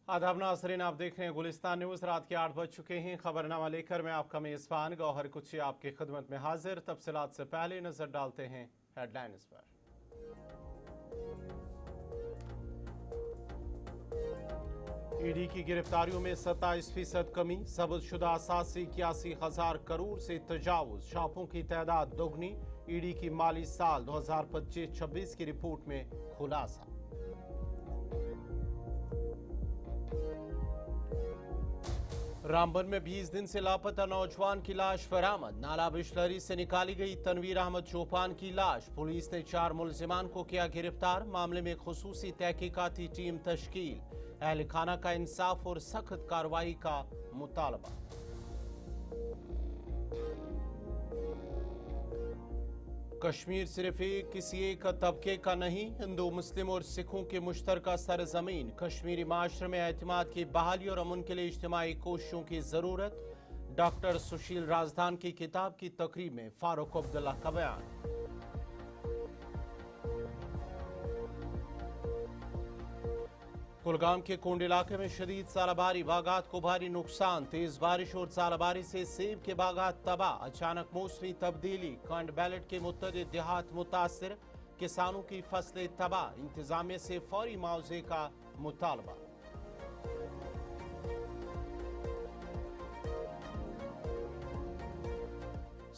आदाब नाज़रीन, आप देख रहे हैं गुलिस्तान न्यूज़। रात के 8 बज चुके हैं। खबरनामा लेकर मैं आपका मेज़बान गौहर कुची आपकी खिदमत में हाजिर। तफसीलात से पहले नजर डालते हैं हेडलाइंस पर। ईडी की गिरफ्तारियों में 27% कमी, सबूतशुदा 81,000 करोड़ से तजावुज, छापों की तादाद दोगुनी। ईडी की माली साल 2025-26 की रिपोर्ट में खुलासा। रामबन में 20 दिन से लापता नौजवान की लाश बरामद। नाला बिस्लरी से निकाली गई तनवीर अहमद चौपान की लाश। पुलिस ने 4 मुलजिमान को किया गिरफ्तार। मामले में खुसूसी तहकीकाती टीम तश्कील। अहल खाना का इंसाफ और सख्त कार्रवाई का मुतालबा। कश्मीर सिर्फ किसी एक तबके का नहीं, हिंदू मुस्लिम और सिखों की मुश्तरका सरजमीन। कश्मीरी माशरे में एतमाद की बहाली और अमन के लिए इज्तिमाई कोशिशों की जरूरत। डॉक्टर सुशील राजदान की किताब की तकरीब में फारूक अब्दुल्ला का बयान। कुलगाम के कोंड इलाके में शदीद सालाबारी, बागात को भारी नुकसान। तेज बारिश और सालाबारी से सेब के बागात तबाह। अचानक मौसमी तब्दीली, कंड बैलेट के मुतअद्दिद देहात मुतासर। किसानों की फसलें तबाह। इंतजामिया से फौरी मुआवजे का मुतालबा।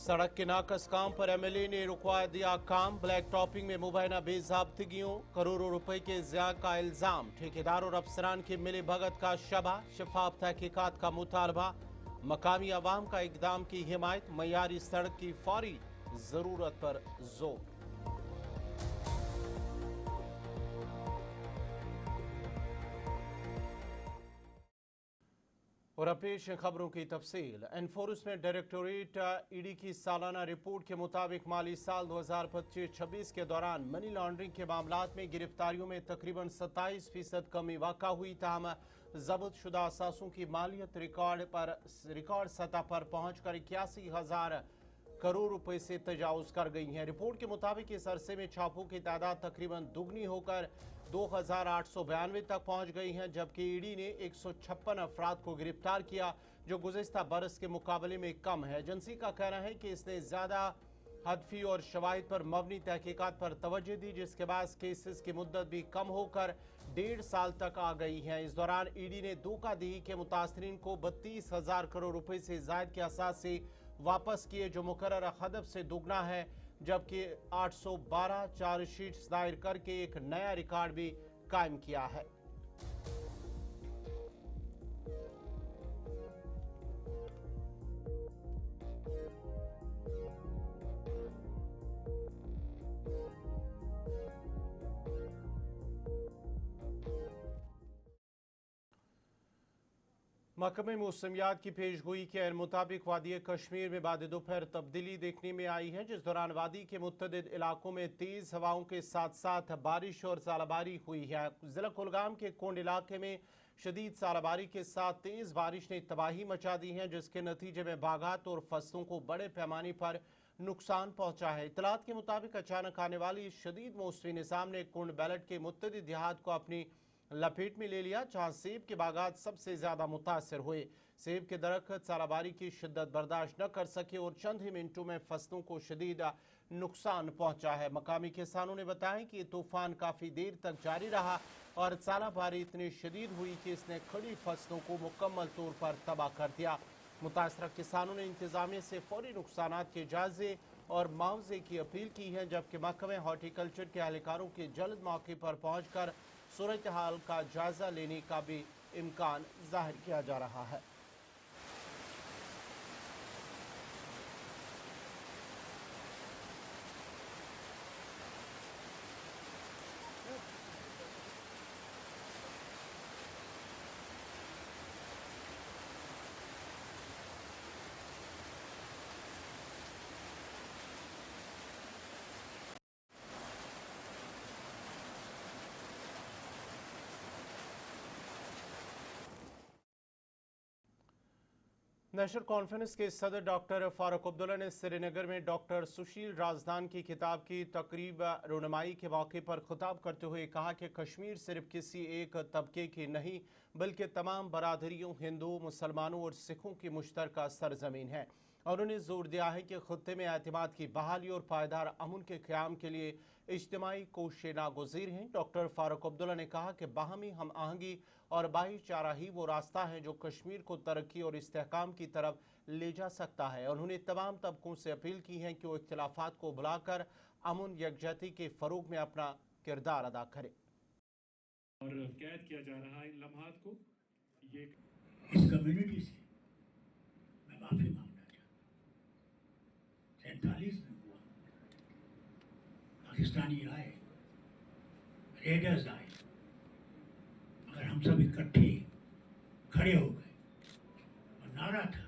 सड़क के नाकस काम पर एमएलए ने रुकवा दिया काम। ब्लैक टॉपिंग में मुबैना बेजाब्तगियों, करोड़ों रुपए के ज़िया का इल्जाम। ठेकेदार और अफसरान के मिले भगत का शबा। शफाफ तहकीकात का मुतालबा। मकामी अवाम का इकदाम की हिमायत। मयारी सड़क की फौरी जरूरत पर जोर। और अब पेश है खबरों की तफसील। एनफोर्समेंट डायरेक्टोरेट ईडी की सालाना रिपोर्ट के मुताबिक माली साल 2025-26 के दौरान मनी लॉन्ड्रिंग के मामलात में गिरफ्तारियों में तकरीबन 27% कमी वाक़ा हुई। ताहम ज़ब्तशुदा असासों की मालियत रिकॉर्ड सतह पर पहुँच कर 81,000 करोड़ रुपए से तजावुज कर गई है। रिपोर्ट के मुताबिक इस अरसे में छापों की तादाद तकरीबन दुगनी होकर 2,892 तक पहुंच गई है, जबकि ईडी ने 156 अफराद को गिरफ्तार किया, जो गुज़िश्ता बरस के मुकाबले में कम है। एजेंसी का कहना है कि इसने ज़्यादा हदफी और शवाहिद पर मबनी तहकीकात पर तवज्जो दी, जिसके बाद केसेस की मुद्दत भी कम होकर 1.5 साल तक आ गई है। इस दौरान ईडी ने धोखाधड़ी के मुतासरीन को 32,000 करोड़ रुपए से जायद के असास से वापस किए, जो मुकर्रर हदफ से दुगना है, जबकि 812 चार्जशीट्स दायर करके एक नया रिकॉर्ड भी कायम किया है। महकमे मौसमियात की पेशगोई के मुताबिक वादी कश्मीर में बाद दोपहर तब्दीली देखने में आई है, जिस दौरान वादी के मुतअद्दिद इलाकों में तेज हवाओं के साथ साथ बारिश और सालाबारी हुई है। जिला कुलगाम के कोंड इलाके में शदीद सालाबारी के साथ तेज बारिश ने तबाही मचा दी है, जिसके नतीजे में बागात और फसलों को बड़े पैमाने पर नुकसान पहुंचा है। इतलात के मुताबिक अचानक आने वाली शदीद मौसमी निज़ाम ने कोंड बैलेट के मुतअद्दिद देहात को अपनी लपेट में ले लिया, जहां सेब के बागात सबसे ज्यादा मुतासर हुए। सेब के दरख्त सालाबारी की शिद्दत बर्दाश्त न कर सके और चंद ही मिनटों में फसलों को शदीद नुकसान पहुंचा है। मकामी किसानों ने बताया कि तूफान काफी देर तक जारी रहा और सालाबारी इतनी शदीद हुई कि इसने खड़ी फसलों को मुकम्मल तौर पर तबाह कर दिया। मुतासरा किसानों ने इंतजामिया से फौरी नुकसान के जायजे और मुआवजे की अपील की है, जबकि महकमे हॉर्टिकल्चर के एहलकारों के जल्द मौके पर पहुंचकर सूरत हाल का जायजा लेने का भी इम्कान जाहिर किया जा रहा है। नेशनल कॉन्फ्रेंस के सदर डॉक्टर फारूक अब्दुल्ला ने श्रीनगर में डॉक्टर सुशील राजदान की किताब की तकरीब रुनमाई के मौके पर खिताब करते हुए कहा कि कश्मीर सिर्फ किसी एक तबके की नहीं बल्कि तमाम बरादरियों, हिंदू, मुसलमानों और सिखों की मुश्तरका सरजमीन है। और उन्होंने जोर दिया है कि खत्ते में एतमाद की बहाली और पायदार अमन के क़याम के लिए इज्तिमाई कोशिशें नागुज़ीर हैं। डॉक्टर फारूक अब्दुल्ला ने कहा कि बाहमी हम आहंगी और भाईचारा ही वो रास्ता है जो कश्मीर को तरक्की और इस्तेहकाम की तरफ ले जा सकता है। उन्होंने तमाम तबकों से अपील की है कि वो इख्तिलाफात को भुलाकर अमन यकजहती के फ़रोग में अपना किरदार अदा करें। और कैद किया जा रहा है इन लम्हात को, ये इस कम्युनिटी से मैं माफी मांगना चाहता हूँ। 47 में हुआ, पाकिस्तानी आए, रेडर्स आए, मगर हम सब इकट्ठे खड़े हो गए और नारा था,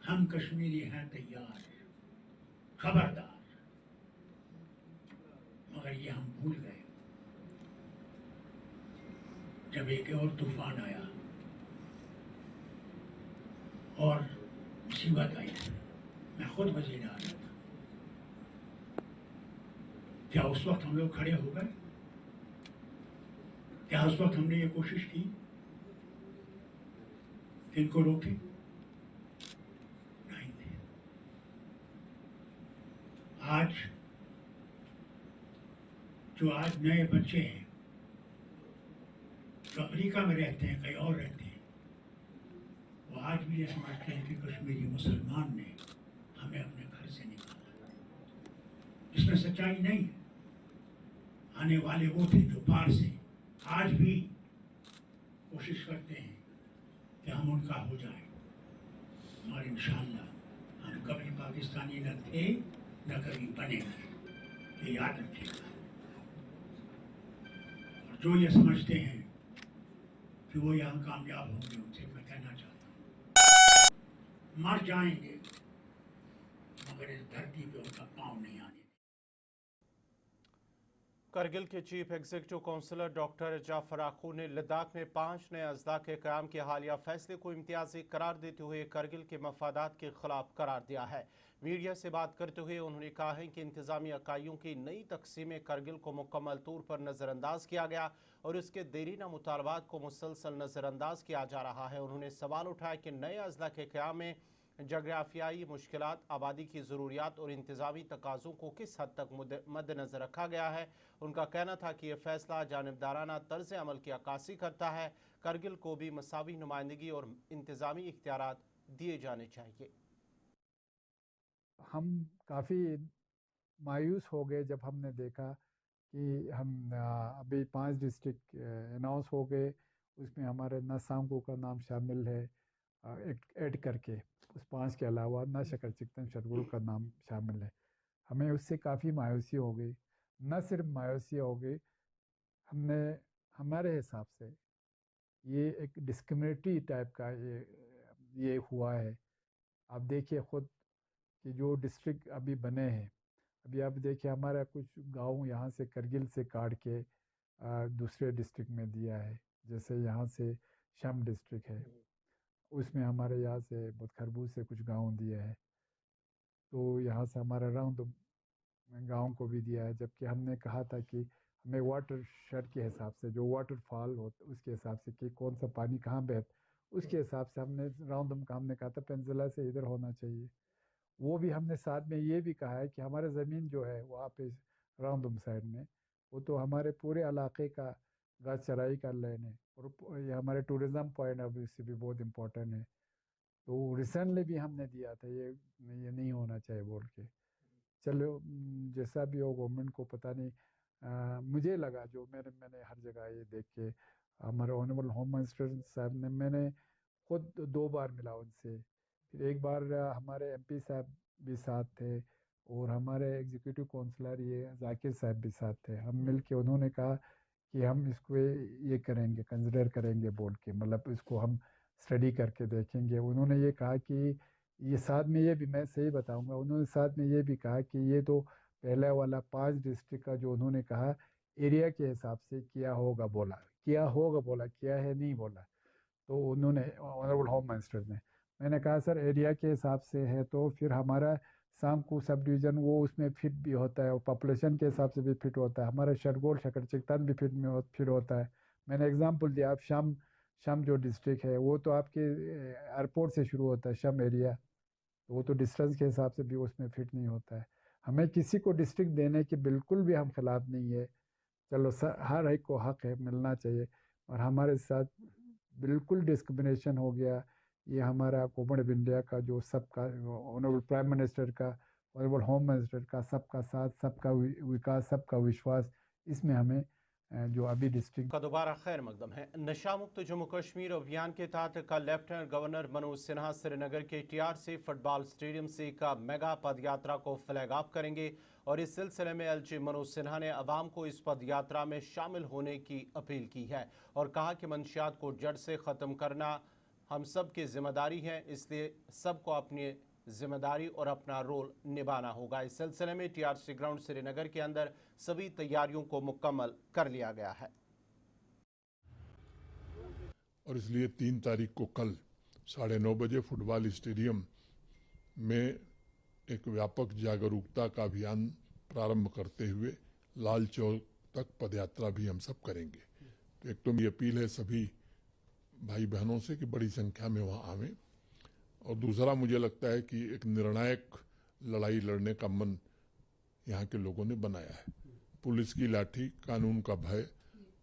हम कश्मीरी हैं तैयार, खबरदार। मगर ये हम भूल गए जब एक और तूफान आया और मुसीबत आई। मैं खुद वजीर आला था। क्या उस वक्त हम लोग खड़े हो गए? क्या उस वक्त हमने ये कोशिश की कि इनको रोके? नहीं थे। आज जो आज नए बच्चे हैं जो अमेरिका में रहते हैं, कहीं और रहते हैं, वो आज भी ये समझते हैं कि कश्मीरी मुसलमान ने हमें अपने घर से निकाला। इसमें सच्चाई नहीं है। आने वाले वो थे जो पार से आज भी कोशिश करते हैं कि हम उनका हो जाए, और इंशाअल्लाह हम कभी पाकिस्तानी न थे न कभी बनेंगे, ये याद रखिएगा। और जो ये समझते हैं कि वो यहाँ कामयाब होंगे, उनसे मैं कहना चाहता हूँ, मर जाएंगे मगर इस धरती पे उनका पाँव नहीं आने। करगिल के chief executive councillor doctor Jafar Akhoo ने लद्दाख में 5 नए अजला के क़याम के हालिया फैसले को इम्तियाजी करार देते हुए करगिल के मफादात के खिलाफ करार दिया है। मीडिया से बात करते हुए उन्होंने कहा है कि इंतजामी इकाइयों की नई तकसीम करगिल को मुकम्मल तौर पर नज़रअंदाज किया गया और उसके देरीना मुतालबात को मुसलसल नज़रअंदाज किया जा रहा है। उन्होंने सवाल उठाया कि नए अजला के क़याम में जग्राफियाई मुश्किलात, आबादी की ज़रूरियात और इंतज़ामी तकाज़ों को किस हद तक मद्देनज़र रखा गया है। उनका कहना था कि यह फैसला जानिबदाराना तर्ज अमल की अक्कासी करता है। करगिल को भी मसावी नुमाइंदगी और इंतज़ामी इख्तियारात दिए जाने चाहिए। हम काफ़ी मायूस हो गए जब हमने देखा कि हम अभी 5 डिस्ट्रिक्ट अनाउंस हो गए, उसमें हमारे ना सांगो का नाम शामिल है, ऐड करके उस 5 के अलावा ना शकर चिकतन शरगुल का नाम शामिल है। हमें उससे काफ़ी मायूसी हो गई। न सिर्फ मायूसी हो गई, हमने हमारे हिसाब से ये एक डिस्क्रिमिनेटरी टाइप का ये हुआ है। आप देखिए खुद कि जो डिस्ट्रिक्ट अभी बने हैं, अभी आप देखिए हमारा कुछ गांव यहाँ से करगिल से काट के दूसरे डिस्ट्रिक्ट में दिया है। जैसे यहाँ से शम डिस्ट्रिक्ट है, उसमें हमारे यहाँ से बुतखरबू से कुछ गांव दिया है। तो यहाँ से हमारा राउंड गांव को भी दिया है, जबकि हमने कहा था कि हमें वाटर शेड के हिसाब से, जो वाटरफॉल हो उसके हिसाब से कि कौन सा पानी कहाँ बहत, उसके हिसाब से हमने राउंडम का हमने कहा था पेंजिला से इधर होना चाहिए। वो भी हमने साथ में ये भी कहा है कि हमारे ज़मीन जो है वहाँ पे राउंडम साइड में, वो तो हमारे पूरे इलाके का गाछ चराई का लैंड है और ये हमारे टूरिज़्म पॉइंट ऑफ व्यू से भी बहुत इम्पोर्टेंट है। तो रिसेंटली भी हमने दिया था ये नहीं होना चाहिए बोल के। चलो जैसा भी हो, गवर्नमेंट को पता नहीं। मुझे लगा जो मैंने हर जगह ये देख के, हमारे ऑनरेबल होम मिनिस्टर साहब ने, मैंने खुद 2 बार मिला उनसे, फिर एक बार हमारे एमपी साहब भी साथ थे और हमारे एग्जीक्यूटिव काउंसलर ये जाकिर साहब भी साथ थे। हम मिल के, उन्होंने कहा कि हम इसको ये करेंगे, कंसिडर करेंगे बोल के, मतलब इसको हम स्टडी करके देखेंगे। उन्होंने ये कहा कि ये साथ में ये भी मैं सही बताऊंगा, उन्होंने साथ में ये भी कहा कि ये तो पहला वाला 5 डिस्ट्रिक्ट का जो उन्होंने कहा एरिया के हिसाब से किया होगा बोला, किया होगा बोला, किया है नहीं बोला। तो उन्होंने ऑनरेबल होम मिनिस्टर ने, मैंने कहा सर एरिया के हिसाब से है तो फिर हमारा शाम को सब डिवीज़न वो उसमें फिट भी होता है और पॉपुलेशन के हिसाब से भी फिट होता है, हमारा शरगोल शकरचिकतन भी फिट होता है। मैंने एग्जांपल दिया, आप शम जो डिस्ट्रिक्ट है वो तो आपके एयरपोर्ट से शुरू होता है शम एरिया, तो वो तो डिस्टेंस के हिसाब से भी उसमें फिट नहीं होता है। हमें किसी को डिस्ट्रिक्ट देने के बिल्कुल भी हम खिलाफ नहीं है, चलो हर एक को हक है, मिलना चाहिए। और हमारे साथ बिल्कुल डिस्क्रिमिनेशन हो गया, ये हमारा गवर्नमेंट ऑफ इंडिया का जो सबका ऑनरेबल प्राइम मिनिस्टर का, ऑनरेबल होम मिनिस्टर का सबका साथ, सबका विकास, सबका विश्वास, इसमें हमें जो अभी डिस्ट्रिक्ट का दोबारा खैर मकदम है। नशा मुक्त जम्मू कश्मीर अभियान के तहत कल लेफ्टिनेंट गवर्नर मनोज सिन्हा श्रीनगर के TRC फुटबॉल स्टेडियम से एक मेगा पद यात्रा को फ्लैग ऑफ करेंगे और इस सिलसिले में LG मनोज सिन्हा ने अवाम को इस पद यात्रा में शामिल होने की अपील की है और कहा कि मंशियात को जड़ से ख़त्म करना हम सब की जिम्मेदारी है, इसलिए सबको अपनी जिम्मेदारी और अपना रोल निभाना होगा। इस सिलसिले में TRC ग्राउंड श्रीनगर के अंदर सभी तैयारियों को मुकम्मल कर लिया गया है और इसलिए 3 तारीख को कल 9:30 बजे फुटबॉल स्टेडियम में एक व्यापक जागरूकता का अभियान प्रारंभ करते हुए लाल चौक तक पदयात्रा भी हम सब करेंगे। तो एक तो मेरी अपील है सभी भाई बहनों से कि बड़ी संख्या में वहाँ आवें, और दूसरा मुझे लगता है कि एक निर्णायक लड़ाई लड़ने का मन यहाँ के लोगों ने बनाया है। पुलिस की लाठी, कानून का भय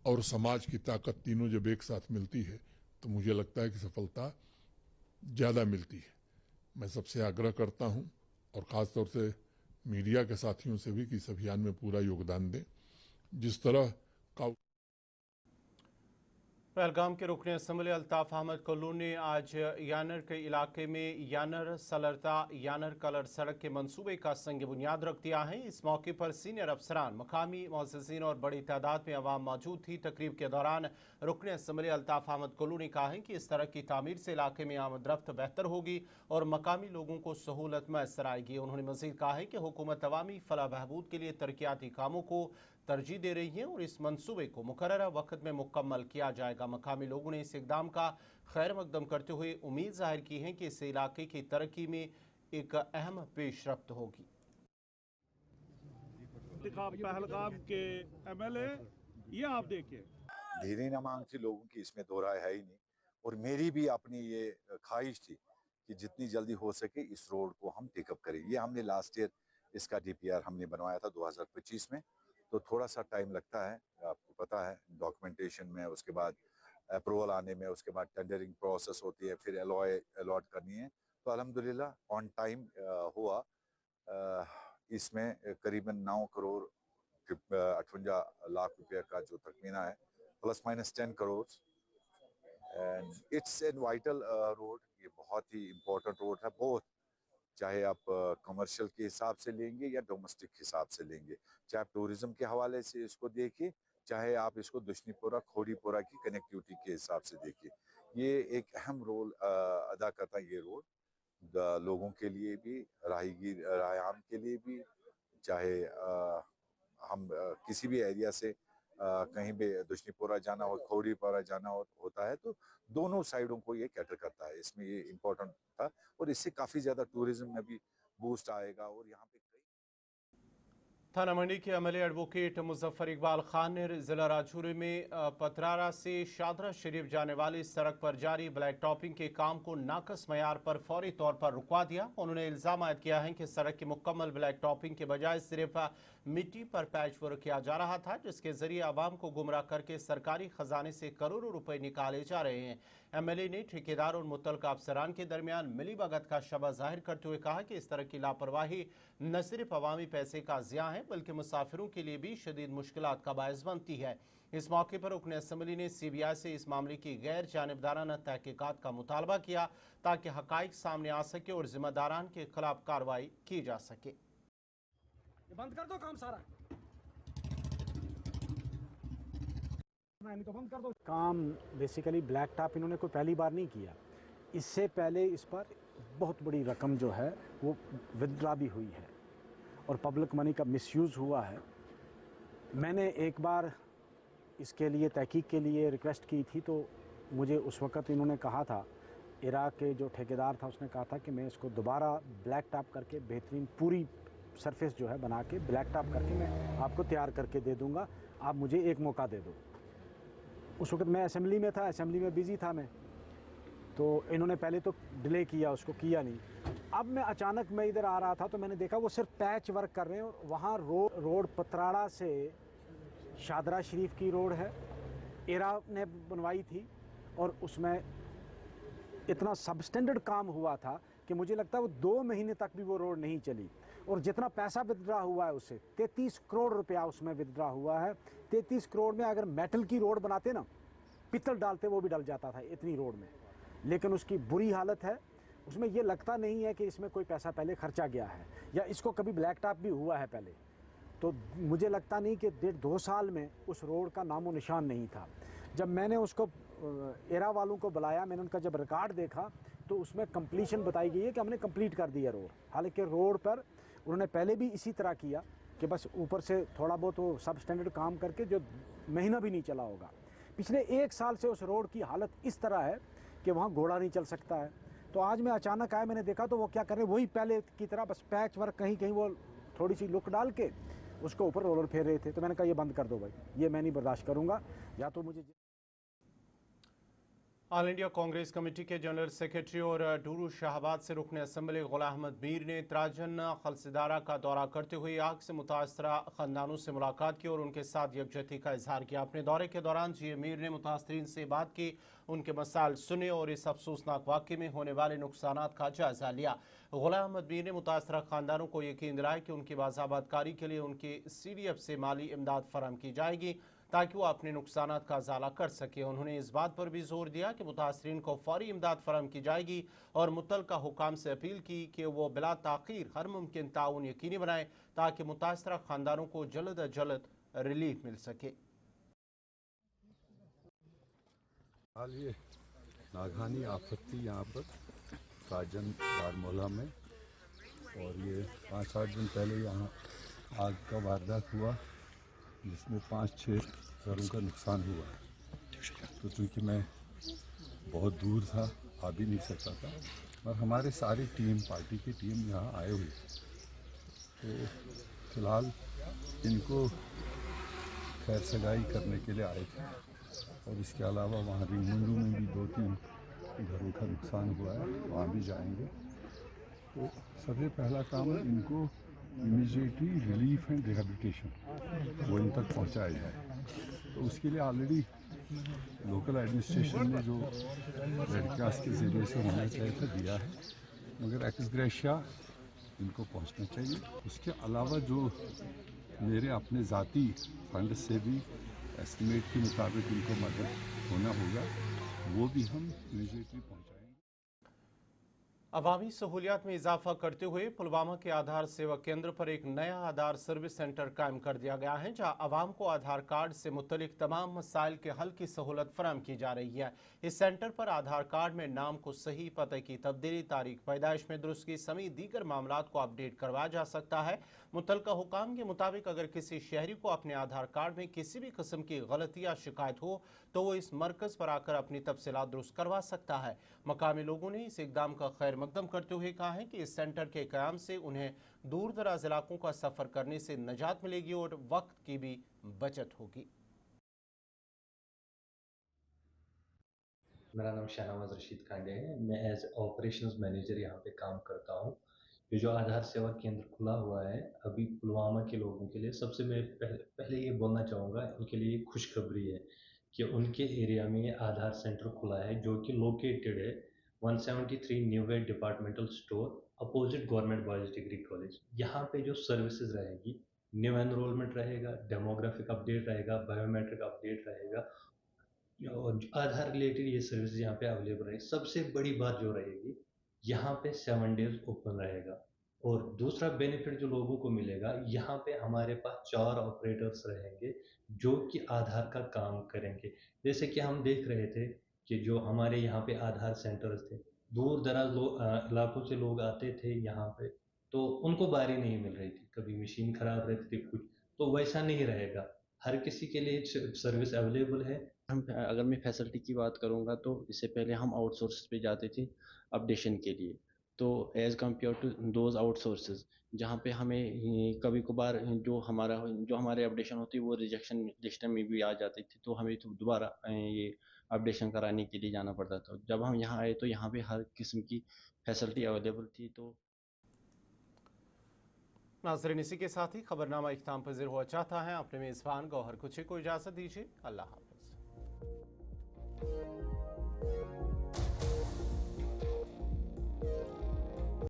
और समाज की ताकत तीनों जब एक साथ मिलती है तो मुझे लगता है कि सफलता ज़्यादा मिलती है। मैं सबसे आग्रह करता हूँ और ख़ास तौर से मीडिया के साथियों से भी कि इस अभियान में पूरा योगदान दें। जिस तरह का पहलगाम के रुकन असम्बली अल्ताफ अहमद कुल्लू ने आज यानर के इलाके में यानर सलरता यानर कलर सड़क के मंसूबे का संग बुनियाद रख दिया है। इस मौके पर सीनियर अफसरान, मकामी मुअज़्ज़िज़ीन और बड़ी तादाद में अवाम मौजूद थी। तकरीब के दौरान रुकन असम्बली अल्ताफ अहमद कुल्लू ने कहा है कि इस सड़क की तामीर से इलाके में आमद-रफ्त बेहतर होगी और मकामी लोगों को सहूलत मैसर आएगी। उन्होंने मज़ीद कहा है कि हुकूमत अवामी फलाह बहबूद के लिए तरक्याती कामों को तरजीह दे रही है और इस मंसूबे को मुकर्ररा वक्त में मुकम्मल किया जाएगा। मकामी लोगों ने इस इक़दाम का खैर मकदम करते हुए उम्मीद जाहिर की है कि इस इलाके की तरक्की में एक अहम पेशरफ्त होगी। पहलगाम के MLA ये आप देखिए, धीरे न मांग थी लोगों की, इसमें दो राय है ही नहीं। और मेरी भी अपनी ये ख्वाहिश थी कि जितनी जल्दी हो सके इस रोड को हम टेकअप करें। ये हमने लास्ट ईयर इसका DPR हमने बनवाया था 2025 में, तो थोड़ा सा टाइम लगता है, आपको पता है, डॉक्यूमेंटेशन में, उसके बाद अप्रूवल आने में, उसके बाद टेंडरिंग प्रोसेस होती है, फिर अलॉट करनी है। तो अल्हम्दुलिल्लाह ऑन टाइम हुआ। इसमें करीबन 9 करोड़ 58 लाख रुपए का जो तखमीना है, plus minus 10 crore. And it's an vital road, ये बहुत ही इम्पोर्टेंट रोड है, बहुत, चाहे आप कमर्शियल के हिसाब से लेंगे या डोमेस्टिक हिसाब से लेंगे, चाहे आप टूरिज्म के हवाले से इसको देखिए, चाहे आप इसको दुश्नीपुरा खोड़ीपुरा की कनेक्टिविटी के हिसाब से देखिए। ये एक अहम रोल अदा करता है ये रोड, लोगों के लिए भी, रायान के लिए भी, चाहे हम किसी भी एरिया से कहीं भी दुश्नीपुरा जाना हो, खोड़ीपुरा जाना होता है, तो दोनों साइडों को ये कैटर करता है। इसमें ये इम्पोर्टेंट था और इससे काफ़ी ज़्यादा टूरिज्म में भी बूस्ट आएगा। और यहाँ पे थाना मंडी के MLA एडवोकेट मुजफ्फर इकबाल खान ने जिला राजौरी में पथरारा से शादरा शरीफ जाने वाली सड़क पर जारी ब्लैक टॉपिंग के काम को नाकस मयार पर फौरी तौर पर रुकवा दिया। उन्होंने इल्जाम आयद किया है कि सड़क की मुकम्मल ब्लैक टॉपिंग के बजाय सिर्फ मिट्टी पर पैच वर्क किया जा रहा था, जिसके जरिए आवाम को गुमराह करके सरकारी खजाने से करोड़ों रुपए निकाले जा रहे हैं। MLA ने ठेकेदार और मुतल्लिका अफसरान के दरमियान मिलीभगत का शबह जाहिर करते हुए कहा कि इस तरह की लापरवाही न सिर्फ अवामी पैसे का ज़िया है बल्कि मुसाफिरों के लिए भी शदीद मुश्किलात का बायस बनती है। इस मौके पर रुकन असम्बली ने CBI से इस मामले की गैर जानिबदाराना तहकीकात का मुतालबा किया ताकि हकाइक सामने आ सके और जिम्मेदारान के खिलाफ कार्रवाई की जा सके। बंद कर दो काम सारा, तो बंद कर दो काम। बेसिकली ब्लैक टॉप इन्होंने कोई पहली बार नहीं किया, इससे पहले इस पर बहुत बड़ी रकम जो है वो विदड्रा भी हुई है और पब्लिक मनी का मिसयूज़ हुआ है। मैंने एक बार इसके लिए तहकीक के लिए रिक्वेस्ट की थी, तो मुझे उस वक्त इन्होंने कहा था, इराक के जो ठेकेदार था उसने कहा था कि मैं इसको दोबारा ब्लैक टॉप करके बेहतरीन पूरी सरफेस जो है बना के ब्लैक टॉप करके मैं आपको तैयार करके दे दूंगा, आप मुझे एक मौका दे दो। उस वक्त मैं असेंबली में था, असेंबली में बिज़ी था मैं, तो इन्होंने पहले तो डिले किया, उसको किया नहीं। अब मैं अचानक मैं इधर आ रहा था तो मैंने देखा वो सिर्फ पैच वर्क कर रहे हैं, और वहाँ रोड पतराड़ा से शादरा शरीफ की रोड है, इरा ने बनवाई थी, और उसमें इतना सबस्टैंडर्ड काम हुआ था कि मुझे लगता है वो 2 महीने तक भी वो रोड नहीं चली। और जितना पैसा विदड्रा हुआ है उससे 33 करोड़ रुपया उसमें विदड्रा हुआ है। 33 करोड़ में अगर मेटल की रोड बनाते ना, पित्तल डालते, वो भी डल जाता था इतनी रोड में। लेकिन उसकी बुरी हालत है, उसमें ये लगता नहीं है कि इसमें कोई पैसा पहले खर्चा गया है या इसको कभी ब्लैक टॉप भी हुआ है पहले। तो मुझे लगता नहीं कि 1.5-2 साल में उस रोड का नामो निशान नहीं था। जब मैंने उसको एरा वालों को बुलाया, मैंने उनका जब रिकॉर्ड देखा तो उसमें कंप्लीशन बताई गई है कि हमने कंप्लीट कर दिया रोड। हालांकि रोड पर उन्होंने पहले भी इसी तरह किया कि बस ऊपर से थोड़ा बहुत वो सब स्टैंडर्ड काम करके जो महीना भी नहीं चला होगा। पिछले 1 साल से उस रोड की हालत इस तरह है कि वहाँ घोड़ा नहीं चल सकता है। तो आज मैं अचानक आया, मैंने देखा तो वो क्या कर रहे हैं, वही पहले की तरह बस पैच वर्क, कहीं कहीं वो थोड़ी सी लुक डाल के उसको ऊपर रोलर फेर रहे थे। तो मैंने कहा ये बंद कर दो भाई, ये मैं नहीं बर्दाश्त करूँगा, या तो मुझे। ऑल इंडिया कांग्रेस कमेटी के जनरल सेक्रेटरी और डूरू शाहबाद से रुकन असम्बली गुलाम अहमद मीर ने त्राजन खलसिदारा का दौरा करते हुए आग से मुतासरा खानदानों से मुलाकात की और उनके साथ यकजहती का इजहार किया। अपने दौरे के दौरान जी मीर ने मुतासरीन से बात की, उनके मसाइल सुने और इस अफसोसनाक वाक़े में होने वाले नुकसानात का जायजा लिया। गुलाम अहमद मीर ने मुतासरा खानदानों को यकीन दिलाया कि उनकी बाज़ाबादकारी के लिए उनकी CDF से माली इमदाद फराहम की जाएगी ताकि वो अपने नुकसानात का अजाला कर सके। उन्होंने इस बात पर भी जोर दिया कि मुतासरीन को फौरी इमदाद फराहम की जाएगी और मुतल्लिका हुकाम से अपील की कि वो बिला ताख़ीर हर मुमकिन ताउन यकीनी बनाए ताकि मुतासरा खानदानों को जल्द अज जल्द रिलीफ मिल सके। हाल ये नागहानी आफत थी यहाँ पर साजन बारमौला में, और ये 5-8 दिन पहले यहाँ आग का वारदात हुआ जिसमें 5-6 घरों का नुकसान हुआ। तो चूँकि मैं बहुत दूर था, आ भी नहीं सकता था, और हमारे सारी टीम, पार्टी की टीम यहाँ आए हुए, तो फिलहाल इनको खैर सगाई करने के लिए आए थे। और इसके अलावा वहाँ रिंगमुंडू में भी 2-3 घरों का नुकसान हुआ है, वहाँ भी जाएंगे। तो सबसे पहला काम है इनको इमीडिएटली रिलीफ एंड रिहेबिलिटेशन वो इन तक पहुँचाया जाए। तो उसके लिए ऑलरेडी लोकल एडमिनिस्ट्रेशन ने जो रेड क्रॉस के ज़रिए से होना चाहिए था दिया है, मगर एक्स ग्रेशिया इनको पहुँचना चाहिए। उसके अलावा जो मेरे अपने ज़ाती फंड से भी एस्टिमेट के मुताबिक इनको मदद होना होगा, वो भी हम इमीडिएटली पहुँचाएंगे। अवामी सहूलियात में इजाफा करते हुए पुलवामा के आधार सेवा केंद्र पर एक नया आधार सर्विस सेंटर कायम कर दिया गया है, जहां अवाम को आधार कार्ड से मुतल्लिक तमाम मसाइल के हल की सहूलत फराहम की जा रही है। इस सेंटर पर आधार कार्ड में नाम को सही, पते की तब्दीली, तारीख पैदाइश में दुरुस्ती समेत दीगर मामलात को अपडेट करवाया जा सकता है। मुतल्लिका हुकाम के मुताबिक अगर किसी शहरी को अपने आधार कार्ड में किसी भी किस्म की गलती या शिकायत हो तो वो इस मरकज़ पर आकर अपनी तफसीलात दुरुस्त करवा सकता है। मकामी लोगों ने इस इकदाम का खैर मकदम करते हुए कहा है कि इस सेंटर के क़याम से उन्हें दूर दराज इलाकों का सफ़र करने से निजात मिलेगी और वक्त की भी बचत होगी। मेरा नाम शाहनवाज रशीद खांडे है। मैं एज ऑपरेशंस मैनेजर यहाँ पे काम करता हूँ। ये जो आधार सेवा केंद्र खुला हुआ है अभी पुलवामा के लोगों के लिए, सबसे मैं पहले ये बोलना चाहूँगा, उनके लिए खुशखबरी है कि उनके एरिया में आधार सेंटर खुला है जो कि लोकेटेड है 173 new gate departmental store opposite government boys degree college. यहाँ पे जो सर्विसेज रहेगी, न्यू एनरोलमेंट रहेगा, डेमोग्राफिक अपडेट रहेगा, बायोमेट्रिक अपडेट रहेगा और आधार रिलेटेड ये सर्विस यहाँ पे अवेलेबल है। सबसे बड़ी बात जो रहेगी, यहाँ पे 7 डेज ओपन रहेगा। और दूसरा बेनिफिट जो लोगों को मिलेगा, यहाँ पे हमारे पास 4 ऑपरेटर्स रहेंगे जो कि आधार का काम करेंगे। जैसे कि हम देख रहे थे कि जो हमारे यहाँ पे आधार सेंटर्स थे, दूर दराज इलाकों से लोग आते थे यहाँ पे, तो उनको बारी नहीं मिल रही थी, कभी मशीन खराब रहती थी कुछ, तो वैसा नहीं रहेगा। हर किसी के लिए सर्विस अवेलेबल है अगर मैं फैसिलिटी की बात करूँगा तो इससे पहले हम आउटसोर्स पे जाते थे अपडेशन के लिए, तो as compare to those outsources जहाँ पे हमें कभी कभार जो हमारे अपडेशन होती है वो रिजेक्शन लिस्ट में भी आ जाती थी, तो हमें तो दोबारा ये अपडेशन कराने के लिए जाना पड़ता था। जब हम यहाँ आए तो यहाँ पे हर किस्म की फैसिलिटी अवेलेबल थी। तो नाज़रीन, इसी के साथ ही खबरनामा इख्ताम पज़ीर हुआ चाहता है। अपने मेज़बान गौहर कुछे को इजाज़त दीजिए। अल्लाह हाफ़िज़।